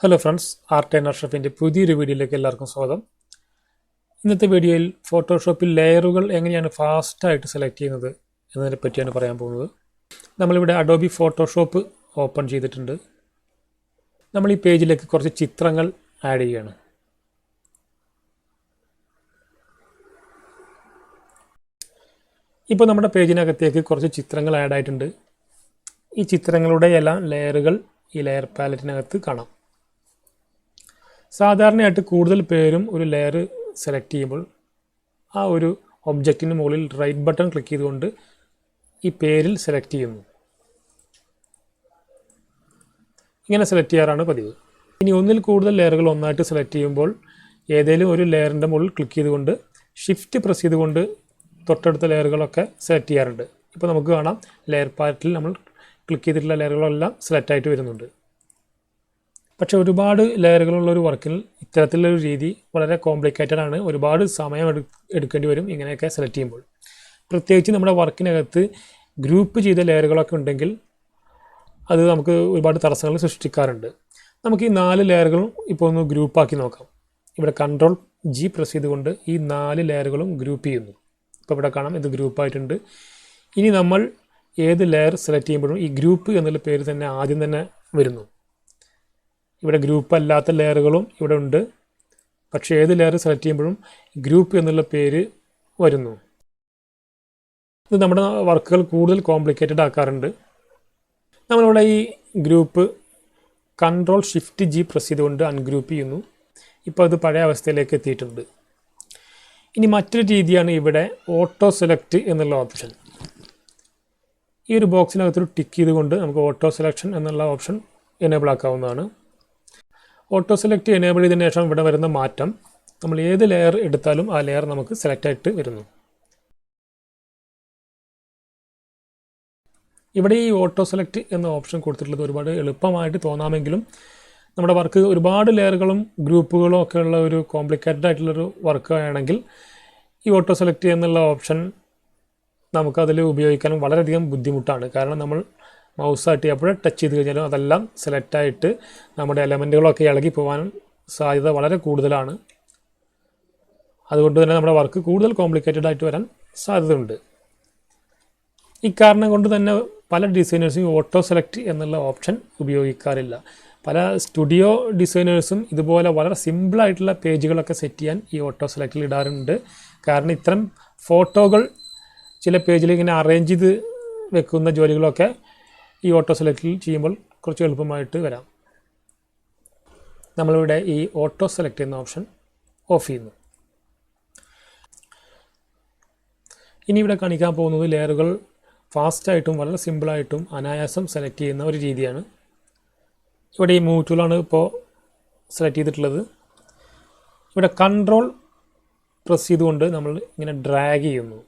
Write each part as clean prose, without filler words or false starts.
Hello friends, art and അഷ്റഫിൻ്റെ പുതിയൊരു വീഡിയോയിലേക്ക് എല്ലാവർക്കും സ്വാഗതം. ഇന്നത്തെ വീഡിയോയിൽ ഫോട്ടോഷോപ്പിൽ ലെയറുകൾ എങ്ങനെയാണ് ഫാസ്റ്റായിട്ട് സെലക്ട് ചെയ്യുന്നത് എന്നതിനെ പറ്റിയാണ് പറയാൻ പോകുന്നത്. നമ്മളിവിടെ അഡോബി ഫോട്ടോഷോപ്പ് ഓപ്പൺ ചെയ്തിട്ടുണ്ട്. നമ്മൾ ഈ പേജിലേക്ക് കുറച്ച് ചിത്രങ്ങൾ ആഡ് ചെയ്യുകയാണ്. ഇപ്പോൾ നമ്മുടെ പേജിനകത്തേക്ക് കുറച്ച് ചിത്രങ്ങൾ ആഡ് ആയിട്ടുണ്ട്. ഈ ചിത്രങ്ങളുടെ എല്ലാം ലെയറുകൾ ഈ ലെയർ പാലറ്റിനകത്ത് കാണാം. സാധാരണയായിട്ട് കൂടുതൽ പേരും ഒരു ലെയർ സെലക്ട് ചെയ്യുമ്പോൾ ആ ഒരു ഒബ്ജക്റ്റിന് മുകളിൽ റൈറ്റ് ബട്ടൺ ക്ലിക്ക് ചെയ്തുകൊണ്ട് ഈ പേരിൽ സെലക്ട് ചെയ്യുന്നു. ഇങ്ങനെ സെലക്ട് ചെയ്യാറാണ് പതിവ്. ഇനി ഒന്നിൽ കൂടുതൽ ലെയറുകൾ ഒന്നായിട്ട് സെലക്ട് ചെയ്യുമ്പോൾ ഏതെങ്കിലും ഒരു ലെയറിൻ്റെ മുകളിൽ ക്ലിക്ക് ചെയ്തുകൊണ്ട് ഷിഫ്റ്റ് പ്രസ് ചെയ്തുകൊണ്ട് തൊട്ടടുത്ത ലെയറുകളൊക്കെ സെലക്ട് ചെയ്യാറുണ്ട്. ഇപ്പോൾ നമുക്ക് കാണാം ലെയർ പാലറ്റിൽ നമ്മൾ ക്ലിക്ക് ചെയ്തിട്ടുള്ള ലെയറുകളെല്ലാം സെലക്ട് ആയിട്ട് വരുന്നുണ്ട്. പക്ഷേ ഒരുപാട് ലെയറുകളുള്ള ഒരു വർക്കിൽ ഇത്തരത്തിലുള്ളൊരു രീതി വളരെ കോംപ്ലിക്കേറ്റഡ് ആണ്. ഒരുപാട് സമയം എടുക്കേണ്ടി വരും ഇങ്ങനെയൊക്കെ സെലക്ട് ചെയ്യുമ്പോൾ. പ്രത്യേകിച്ച് നമ്മുടെ വർക്കിനകത്ത് ഗ്രൂപ്പ് ചെയ്ത ലെയറുകളൊക്കെ ഉണ്ടെങ്കിൽ അത് നമുക്ക് ഒരുപാട് തടസ്സങ്ങൾ സൃഷ്ടിക്കാറുണ്ട്. നമുക്ക് ഈ 4 ലെയറുകളും ഇപ്പോൾ ഒന്ന് ഗ്രൂപ്പാക്കി നോക്കാം. ഇവിടെ Ctrl+G പ്രസ് ചെയ്തുകൊണ്ട് ഈ 4 ലെയറുകളും ഗ്രൂപ്പ് ചെയ്യുന്നു. ഇപ്പോൾ ഇവിടെ കാണാം ഇത് ഗ്രൂപ്പായിട്ടുണ്ട്. ഇനി നമ്മൾ ഏത് ലെയർ സെലക്ട് ചെയ്യുമ്പോഴും ഈ ഗ്രൂപ്പ് എന്നുള്ള പേര് തന്നെ ആദ്യം തന്നെ വരുന്നു. ഇവിടെ ഗ്രൂപ്പ് അല്ലാത്ത ലെയറുകളും ഇവിടെ ഉണ്ട്. പക്ഷേ ഏത് ലെയർ സെലക്ട് ചെയ്യുമ്പോഴും ഗ്രൂപ്പ് എന്നുള്ള പേര് വരുന്നു. ഇത് നമ്മുടെ വർക്കുകൾ കൂടുതൽ കോംപ്ലിക്കേറ്റഡ് ആക്കാറുണ്ട്. നമ്മളിവിടെ ഈ ഗ്രൂപ്പ് Ctrl+Shift+G പ്രസ് ചെയ്തുകൊണ്ട് അൺഗ്രൂപ്പ് ചെയ്യുന്നു. ഇപ്പോൾ അത് പഴയ അവസ്ഥയിലേക്ക് എത്തിയിട്ടുണ്ട്. ഇനി മറ്റൊരു രീതിയാണ് ഇവിടെ ഓട്ടോ സെലക്ട് എന്നുള്ള ഓപ്ഷൻ. ഈ ഒരു ബോക്സിനകത്തൊരു ടിക്ക് ചെയ്തുകൊണ്ട് നമുക്ക് ഓട്ടോ സെലക്ഷൻ എന്നുള്ള ഓപ്ഷൻ എനേബിൾ ആക്കാവുന്നതാണ്. ഓട്ടോ സെലക്ട് എനേബിൾ ചെയ്തതിന് ശേഷം ഇവിടെ വരുന്ന മാറ്റം, നമ്മൾ ഏത് ലെയർ എടുത്താലും ആ ലെയർ നമുക്ക് സെലക്ട് ആയിട്ട് വരുന്നു. ഇവിടെ ഈ ഓട്ടോ സെലക്ട് എന്ന ഓപ്ഷൻ കൊടുത്തിട്ടുള്ളത് ഒരുപാട് എളുപ്പമായിട്ട് തോന്നാമെങ്കിലും നമ്മുടെ വർക്ക് ഒരുപാട് ലെയറുകളും ഗ്രൂപ്പുകളും ഒക്കെ ഉള്ള ഒരു കോംപ്ലിക്കേറ്റഡ് ആയിട്ടുള്ളൊരു വർക്ക് ആണെങ്കിൽ ഈ ഓട്ടോ സെലക്ട് എന്നുള്ള ഓപ്ഷൻ നമുക്കതിൽ ഉപയോഗിക്കാനും വളരെയധികം ബുദ്ധിമുട്ടാണ്. കാരണം നമ്മൾ മൗസായിട്ട് എപ്പോഴും ടച്ച് ചെയ്ത് കഴിഞ്ഞാലും അതെല്ലാം സെലക്റ്റായിട്ട് നമ്മുടെ എലമെൻറ്റുകളൊക്കെ ഇളകി പോകാൻ സാധ്യത വളരെ കൂടുതലാണ്. അതുകൊണ്ട് തന്നെ നമ്മുടെ വർക്ക് കൂടുതൽ കോംപ്ലിക്കേറ്റഡ് ആയിട്ട് വരാൻ സാധ്യതയുണ്ട്. ഇക്കാരണം കൊണ്ട് തന്നെ പല ഡിസൈനേഴ്സും ഓട്ടോ സെലക്ട് എന്നുള്ള ഓപ്ഷൻ ഉപയോഗിക്കാറില്ല. പല സ്റ്റുഡിയോ ഡിസൈനേഴ്സും ഇതുപോലെ വളരെ സിമ്പിളായിട്ടുള്ള പേജുകളൊക്കെ സെറ്റ് ചെയ്യാൻ ഈ ഓട്ടോ സെലക്റ്റിൽ ഇടാറുണ്ട്. കാരണം ഇത്തരം ഫോട്ടോകൾ ചില പേജിൽ ഇങ്ങനെ അറേഞ്ച് ചെയ്ത് വെക്കുന്ന ജോലികളൊക്കെ ഈ ഓട്ടോ സെലക്റ്റിൽ ചെയ്യുമ്പോൾ കുറച്ച് എളുപ്പമായിട്ട് വരാം. നമ്മളിവിടെ ഈ ഓട്ടോ സെലക്ട് എന്ന ഓപ്ഷൻ ഓഫ് ചെയ്യുന്നു. ഇനി ഇവിടെ കാണിക്കാൻ പോകുന്നത് ലെയറുകൾ ഫാസ്റ്റായിട്ടും വളരെ സിമ്പിളായിട്ടും അനായാസം സെലക്ട് ചെയ്യുന്ന ഒരു രീതിയാണ്. ഇവിടെ ഈ മൂവ് ടൂളാണ് ഇപ്പോൾ സെലക്ട് ചെയ്തിട്ടുള്ളത്. ഇവിടെ Ctrl പ്രസ് ചെയ്തുകൊണ്ട് നമ്മൾ ഇങ്ങനെ ഡ്രാഗ് ചെയ്യുന്നു.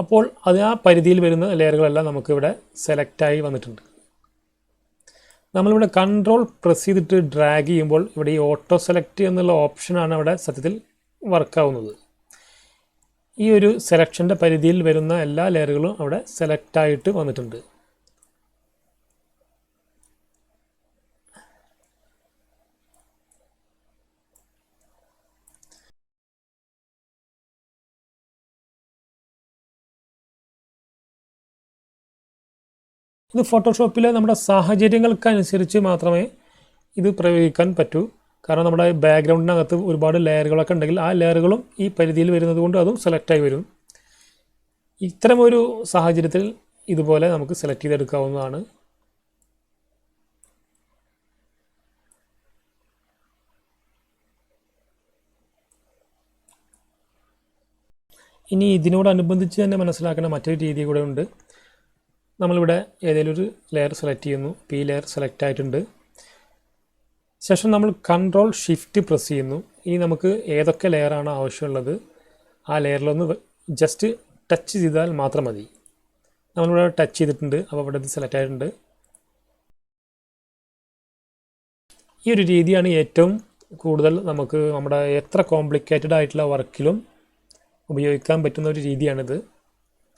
അപ്പോൾ അത് ആ പരിധിയിൽ വരുന്ന ലെയറുകളെല്ലാം നമുക്കിവിടെ സെലക്റ്റായി വന്നിട്ടുണ്ട്. നമ്മളിവിടെ Ctrl പ്രസ് ചെയ്തിട്ട് ഡ്രാഗ് ചെയ്യുമ്പോൾ ഇവിടെ ഈ ഓട്ടോ സെലക്ട് എന്നുള്ള ഓപ്ഷനാണ് അവിടെ സത്യത്തിൽ വർക്കാവുന്നത്. ഈ ഒരു സെലക്ഷൻ്റെ പരിധിയിൽ വരുന്ന എല്ലാ ലെയറുകളും അവിടെ സെലക്റ്റായിട്ട് വന്നിട്ടുണ്ട്. ഇത് ഫോട്ടോഷോപ്പിലെ നമ്മുടെ സാഹചര്യങ്ങൾക്കനുസരിച്ച് മാത്രമേ ഇത് പ്രയോഗിക്കാൻ പറ്റൂ. കാരണം നമ്മുടെ ബാക്ക്ഗ്രൗണ്ടിനകത്ത് ഒരുപാട് ലെയറുകളൊക്കെ ഉണ്ടെങ്കിൽ ആ ലെയറുകളും ഈ പരിധിയിൽ വരുന്നത് കൊണ്ട് അതും സെലക്റ്റായി വരും. ഇത്തരമൊരു സാഹചര്യത്തിൽ ഇതുപോലെ നമുക്ക് സെലക്ട് ചെയ്തെടുക്കാവുന്നതാണ്. ഇനി ഇതിനോടനുബന്ധിച്ച് തന്നെ മനസ്സിലാക്കുന്ന മറ്റൊരു രീതി കൂടെ ഉണ്ട്. നമ്മളിവിടെ ഏതെങ്കിലും ഒരു ലെയർ സെലക്ട് ചെയ്യുന്നു. ഈ ലെയർ സെലക്ട് ആയിട്ടുണ്ട്. ശേഷം നമ്മൾ Ctrl+Shift പ്രസ് ചെയ്യുന്നു. ഇനി നമുക്ക് ഏതൊക്കെ ലെയറാണ് ആവശ്യമുള്ളത് ആ ലെയറിലൊന്ന് ജസ്റ്റ് ടച്ച് ചെയ്താൽ മാത്രം മതി. നമ്മളിവിടെ ടച്ച് ചെയ്തിട്ടുണ്ട്. അപ്പോൾ ഇവിടെ ഇത് സെലക്ട് ആയിട്ടുണ്ട്. ഈ ഒരു രീതിയാണ് ഏറ്റവും കൂടുതൽ നമുക്ക് നമ്മുടെ എത്ര കോംപ്ലിക്കേറ്റഡ് ആയിട്ടുള്ള വർക്കിലും ഉപയോഗിക്കാൻ പറ്റുന്ന ഒരു രീതിയാണിത്.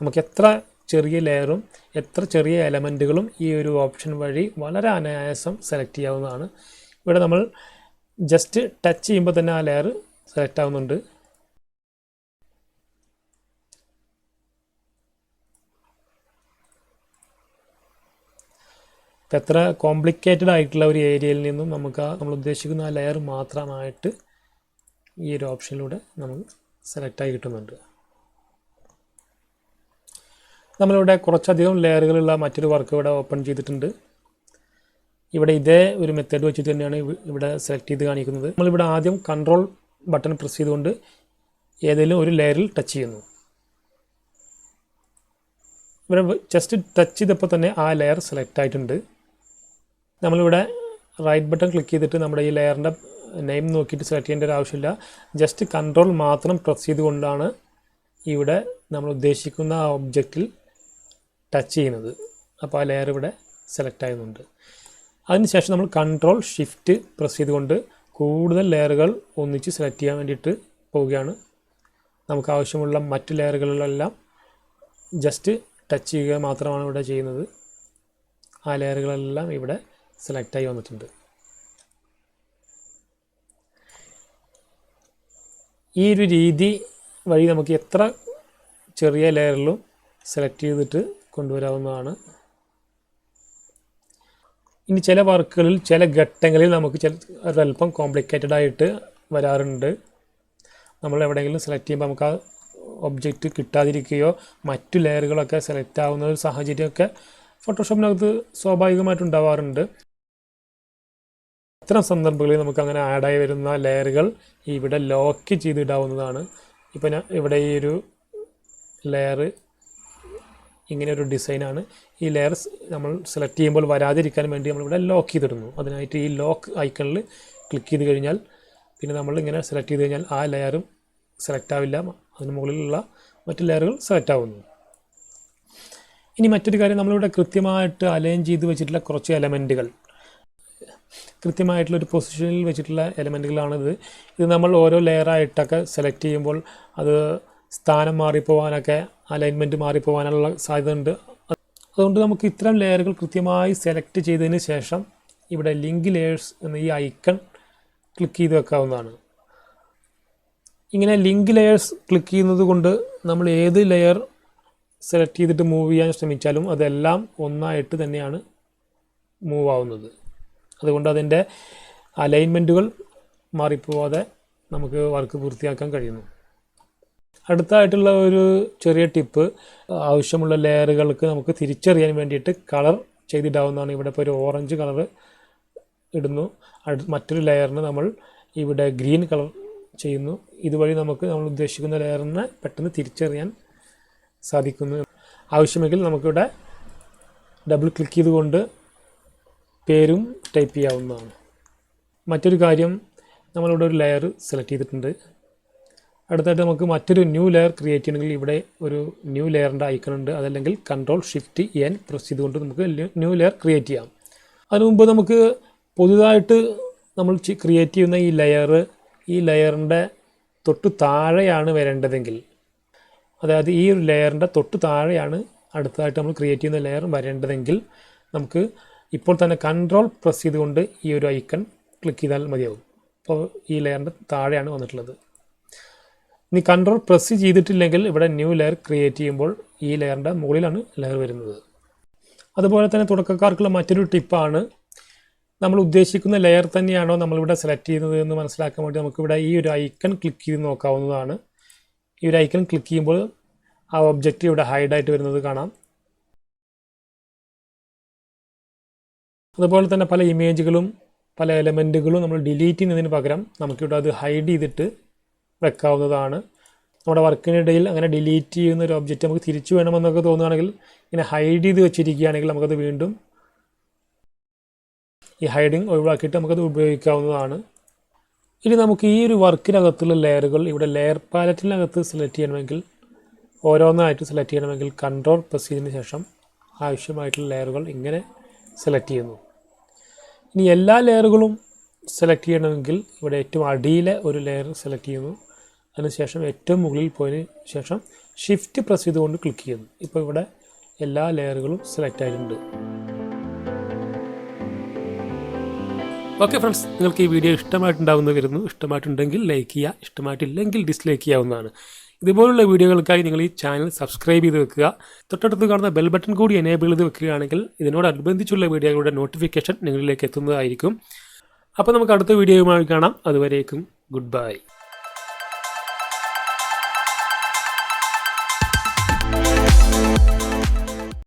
നമുക്ക് എത്ര ചെറിയ ലെയറും എത്ര ചെറിയ എലമെൻറ്റുകളും ഈ ഒരു ഓപ്ഷൻ വഴി വളരെ അനായാസം സെലക്ട് ചെയ്യാവുന്നതാണ്. ഇവിടെ നമ്മൾ ജസ്റ്റ് ടച്ച് ചെയ്യുമ്പോൾ തന്നെ ആ ലെയർ സെലക്ട് ആവുന്നുണ്ട്. ഇപ്പം എത്ര കോംപ്ലിക്കേറ്റഡ് ആയിട്ടുള്ള ഒരു ഏരിയയിൽ നിന്നും നമുക്ക് നമ്മൾ ഉദ്ദേശിക്കുന്ന ആ ലെയർ മാത്രമായിട്ട് ഈ ഒരു ഓപ്ഷനിലൂടെ നമുക്ക് സെലക്റ്റായി കിട്ടുന്നുണ്ട്. നമ്മളിവിടെ കുറച്ചധികം ലെയറുകളുള്ള മറ്റൊരു വർക്ക് ഇവിടെ ഓപ്പൺ ചെയ്തിട്ടുണ്ട്. ഇവിടെ ഇതേ ഒരു മെത്തേഡ് വെച്ചിട്ട് തന്നെയാണ് ഇവിടെ സെലക്ട് ചെയ്ത് കാണിക്കുന്നത്. നമ്മളിവിടെ ആദ്യം കൺട്രോൾ ബട്ടൺ പ്രസ് ചെയ്തുകൊണ്ട് ഏതെങ്കിലും ഒരു ലെയറിൽ ടച്ച് ചെയ്യുന്നു. ഇവിടെ ജസ്റ്റ് ടച്ച് ചെയ്തപ്പോൾ തന്നെ ആ ലെയർ സെലക്ട് ആയിട്ടുണ്ട്. നമ്മളിവിടെ റൈറ്റ് ബട്ടൺ ക്ലിക്ക് ചെയ്തിട്ട് നമ്മുടെ ഈ ലെയറിൻ്റെ നെയിം നോക്കിയിട്ട് സെലക്ട് ചെയ്യേണ്ട ഒരു ആവശ്യമില്ല. ജസ്റ്റ് കൺട്രോൾ മാത്രം പ്രസ് ചെയ്തുകൊണ്ടാണ് ഇവിടെ നമ്മൾ ഉദ്ദേശിക്കുന്ന ആ ഒബ്ജക്റ്റിൽ ടച്ച് ചെയ്യുന്നത്. അപ്പോൾ ആ ലെയർ ഇവിടെ സെലക്ട് ആകുന്നുണ്ട്. അതിനുശേഷം നമ്മൾ കൺട്രോൾ ഷിഫ്റ്റ് പ്രസ് ചെയ്തുകൊണ്ട് കൂടുതൽ ലെയറുകൾ ഒന്നിച്ച് സെലക്ട് ചെയ്യാൻ വേണ്ടിയിട്ട് പോവുകയാണ്. നമുക്ക് ആവശ്യമുള്ള മറ്റ് ലെയറുകളിലെല്ലാം ജസ്റ്റ് ടച്ച് ചെയ്യുക മാത്രമാണ് ഇവിടെ ചെയ്യുന്നത്. ആ ലെയറുകളെല്ലാം ഇവിടെ സെലക്റ്റായി വന്നിട്ടുണ്ട്. ഈ ഒരു രീതി വഴി നമുക്ക് എത്ര ചെറിയ ലെയറിലും സെലക്ട് ചെയ്തിട്ട് കൊണ്ടുവരാവുന്നതാണ്. ഇനി ചില വർക്കുകളിൽ ചില ഘട്ടങ്ങളിൽ നമുക്ക് ഒരല്പം കോംപ്ലിക്കേറ്റഡ് ആയിട്ട് വരാറുണ്ട്. നമ്മൾ എവിടെയെങ്കിലും സെലക്ട് ചെയ്യുമ്പോൾ നമുക്ക് ആ ഒബ്ജക്റ്റ് കിട്ടാതിരിക്കുകയോ മറ്റു ലെയറുകളൊക്കെ സെലക്ട് ആവുന്ന ഒരു സാഹചര്യമൊക്കെ ഫോട്ടോഷോപ്പിനകത്ത് സ്വാഭാവികമായിട്ടുണ്ടാവാറുണ്ട്. ഇത്തരം സന്ദർഭങ്ങളിൽ നമുക്ക് അങ്ങനെ ആഡായി വരുന്ന ലെയറുകൾ ഇവിടെ ലോക്ക് ചെയ്തിടാവുന്നതാണ്. ഇപ്പം ഇവിടെ ഈ ഒരു ലെയർ ഇങ്ങനെ ഒരു ഡിസൈനാണ്. ഈ ലെയർ നമ്മൾ സെലക്ട് ചെയ്യുമ്പോൾ വരാതിരിക്കാൻ വേണ്ടി നമ്മളിവിടെ ലോക്ക് ചെയ്തിടുന്നു. അതിനായിട്ട് ഈ ലോക്ക് ഐക്കണിൽ ക്ലിക്ക് ചെയ്ത് കഴിഞ്ഞാൽ പിന്നെ നമ്മൾ ഇങ്ങനെ സെലക്ട് ചെയ്ത് കഴിഞ്ഞാൽ ആ ലെയറും സെലക്ട് ആവില്ല, അതിന് മുകളിലുള്ള മറ്റ് ലെയറുകൾ സെലക്ട് ആവുന്നു. ഇനി മറ്റൊരു കാര്യം, നമ്മളിവിടെ കൃത്യമായിട്ട് അലൈൻ ചെയ്ത് വെച്ചിട്ടുള്ള കുറച്ച് എലമെൻറ്റുകൾ, കൃത്യമായിട്ടുള്ളൊരു പൊസിഷനിൽ വെച്ചിട്ടുള്ള എലമെൻറ്റുകളാണിത്. ഇത് നമ്മൾ ഓരോ ലെയറായിട്ടൊക്കെ സെലക്ട് ചെയ്യുമ്പോൾ അത് സ്ഥാനം മാറിപ്പോവാനൊക്കെ അലൈൻമെൻറ്റ് മാറിപ്പോവാനുള്ള സാധ്യത ഉണ്ട്. അതുകൊണ്ട് നമുക്ക് ഇത്തരം ലെയറുകൾ കൃത്യമായി സെലക്ട് ചെയ്തതിന് ശേഷം ഇവിടെ ലിങ്ക് ലെയേഴ്സ് എന്ന ഈ ഐക്കൺ ക്ലിക്ക് ചെയ്ത് വെക്കാവുന്നതാണ്. ഇങ്ങനെ ലിങ്ക് ലെയേഴ്സ് ക്ലിക്ക് ചെയ്യുന്നത് കൊണ്ട് നമ്മൾ ഏത് ലെയർ സെലക്ട് ചെയ്തിട്ട് മൂവ് ചെയ്യാൻ ശ്രമിച്ചാലും അതെല്ലാം ഒന്നായിട്ട് തന്നെയാണ് മൂവ് ആവുന്നത്. അതുകൊണ്ട് അതിൻ്റെ അലൈൻമെൻറ്റുകൾ മാറിപ്പോവാതെ നമുക്ക് വർക്ക് പൂർത്തിയാക്കാൻ കഴിയുന്നു. അടുത്തായിട്ടുള്ള ഒരു ചെറിയ ടിപ്പ്, ആവശ്യമുള്ള ലെയറുകൾക്ക് നമുക്ക് തിരിച്ചറിയാൻ വേണ്ടിയിട്ട് കളർ ചെയ്തിടാവുന്നതാണ്. ഇവിടെ ഇപ്പോൾ ഒരു ഓറഞ്ച് കളർ ഇടുന്നു, മറ്റൊരു ലെയറിന് നമ്മൾ ഇവിടെ ഗ്രീൻ കളർ ചെയ്യുന്നു. ഇതുവഴി നമുക്ക് നമ്മൾ ഉദ്ദേശിക്കുന്ന ലെയറിനെ പെട്ടെന്ന് തിരിച്ചറിയാൻ സാധിക്കുന്നു. ആവശ്യമെങ്കിൽ നമുക്കിവിടെ ഡബിൾ ക്ലിക്ക് ചെയ്തുകൊണ്ട് പേരും ടൈപ്പ് ചെയ്യാവുന്നതാണ്. മറ്റൊരു കാര്യം, നമ്മളിവിടെ ഒരു ലെയർ സെലക്ട് ചെയ്തിട്ടുണ്ട്. അടുത്തായിട്ട് നമുക്ക് മറ്റൊരു ന്യൂ ലെയർ ക്രിയേറ്റ് ചെയ്യണമെങ്കിൽ ഇവിടെ ഒരു ന്യൂ ലെയറിൻ്റെ ഐക്കൺ ഉണ്ട്. അതല്ലെങ്കിൽ കൺട്രോൾ ഷിഫ്റ്റ് എൻ പ്രസ് ചെയ്തുകൊണ്ട് നമുക്ക് ന്യൂ ലെയർ ക്രിയേറ്റ് ചെയ്യാം. അതിനു മുമ്പ് നമുക്ക് പുതുതായിട്ട് നമ്മൾ ക്രിയേറ്റ് ചെയ്യുന്ന ഈ ലെയറിൻ്റെ തൊട്ട് താഴെയാണ് വരേണ്ടതെങ്കിൽ, അതായത് ഈ ഒരു ലെയറിൻ്റെ തൊട്ട് താഴെയാണ് അടുത്തതായിട്ട് നമ്മൾ ക്രിയേറ്റ് ചെയ്യുന്ന ലെയർ വരേണ്ടതെങ്കിൽ നമുക്ക് ഇപ്പോൾ തന്നെ കൺട്രോൾ പ്രസ് ചെയ്തുകൊണ്ട് ഈ ഒരു ഐക്കൺ ക്ലിക്ക് ചെയ്താൽ മതിയാവും. അപ്പോൾ ഈ ലെയറിൻ്റെ താഴെയാണ് വന്നിട്ടുള്ളത്. ഇനി കൺട്രോൾ പ്രസ് ചെയ്തിട്ടില്ലെങ്കിൽ ഇവിടെ ന്യൂ ലെയർ ക്രിയേറ്റ് ചെയ്യുമ്പോൾ ഈ ലെയറിൻ്റെ മുകളിലാണ് ലെയർ വരുന്നത്. അതുപോലെ തന്നെ തുടക്കക്കാർക്കുള്ള മറ്റൊരു ടിപ്പാണ്, നമ്മൾ ഉദ്ദേശിക്കുന്ന ലെയർ തന്നെയാണോ നമ്മളിവിടെ സെലക്ട് ചെയ്യുന്നത് എന്ന് മനസ്സിലാക്കാൻ വേണ്ടി നമുക്കിവിടെ ഈ ഒരു ഐക്കൺ ക്ലിക്ക് ചെയ്ത് നോക്കാവുന്നതാണ്. ഈ ഒരു ഐക്കൺ ക്ലിക്ക് ചെയ്യുമ്പോൾ ആ ഒബ്ജക്റ്റ് ഇവിടെ ഹൈഡായിട്ട് വരുന്നത് കാണാം. അതുപോലെ തന്നെ പല ഇമേജുകളും പല എലമെൻറ്റുകളും നമ്മൾ ഡിലീറ്റ് ചെയ്യുന്നതിന് പകരം നമുക്കിവിടെ അത് ഹൈഡ് ചെയ്തിട്ട് വെക്കാവുന്നതാണ്. നമ്മുടെ വർക്കിനിടയിൽ അങ്ങനെ ഡിലീറ്റ് ചെയ്യുന്ന ഒരു ഒബ്ജക്റ്റ് നമുക്ക് തിരിച്ചു വേണമെന്നൊക്കെ തോന്നുകയാണെങ്കിൽ ഇങ്ങനെ ഹൈഡ് ചെയ്ത് വെച്ചിരിക്കുകയാണെങ്കിൽ നമുക്കത് വീണ്ടും ഈ ഹൈഡിങ് ഒഴിവാക്കിയിട്ട് നമുക്കത് ഉപയോഗിക്കാവുന്നതാണ്. ഇനി നമുക്ക് ഈ ഒരു വർക്കിനകത്തുള്ള ലെയറുകൾ ഇവിടെ ലെയർ പാലറ്റിനകത്ത് സെലക്ട് ചെയ്യണമെങ്കിൽ, ഓരോന്നായിട്ട് സെലക്ട് ചെയ്യണമെങ്കിൽ കൺട്രോൾ പ്രസ് ചെയ്തതിന് ശേഷം ആവശ്യമായിട്ടുള്ള ലെയറുകൾ ഇങ്ങനെ സെലക്ട് ചെയ്യുന്നു. ഇനി എല്ലാ ലെയറുകളും സെലക്ട് ചെയ്യണമെങ്കിൽ ഇവിടെ ഏറ്റവും അടിയിലെ ഒരു ലെയർ സെലക്ട് ചെയ്യുന്നു. അതിനുശേഷം ഏറ്റവും മുകളിൽ പോയതിന് ശേഷം ഷിഫ്റ്റ് പ്രസ് ചെയ്തുകൊണ്ട് ക്ലിക്ക് ചെയ്യുന്നു. ഇപ്പോൾ ഇവിടെ എല്ലാ ലെയറുകളും സെലക്ട് ആയിട്ടുണ്ട്. ഓക്കെ ഫ്രണ്ട്സ്, നിങ്ങൾക്ക് ഈ വീഡിയോ ഇഷ്ടമായിട്ടുണ്ടാവുമെന്ന് കരുതുന്നു. ഇഷ്ടമായിട്ടുണ്ടെങ്കിൽ ലൈക്ക് ചെയ്യുക, ഇഷ്ടമായിട്ടില്ലെങ്കിൽ ഡിസ്ലൈക്ക് ചെയ്യാവുന്നതാണ്. ഇതുപോലുള്ള വീഡിയോകൾക്കായി നിങ്ങൾ ഈ ചാനൽ സബ്സ്ക്രൈബ് ചെയ്ത് വെക്കുക. തൊട്ടടുത്ത് കാണുന്ന ബെൽ ബട്ടൺ കൂടി എനേബിൾ ചെയ്ത് വെക്കുകയാണെങ്കിൽ ഇതിനോടനുബന്ധിച്ചുള്ള വീഡിയോകളുടെ നോട്ടിഫിക്കേഷൻ നിങ്ങളിലേക്ക് എത്തുന്നതായിരിക്കും. അപ്പോൾ നമുക്ക് അടുത്ത വീഡിയോയുമായി കാണാം. അതുവരേക്കും ഗുഡ് ബൈ.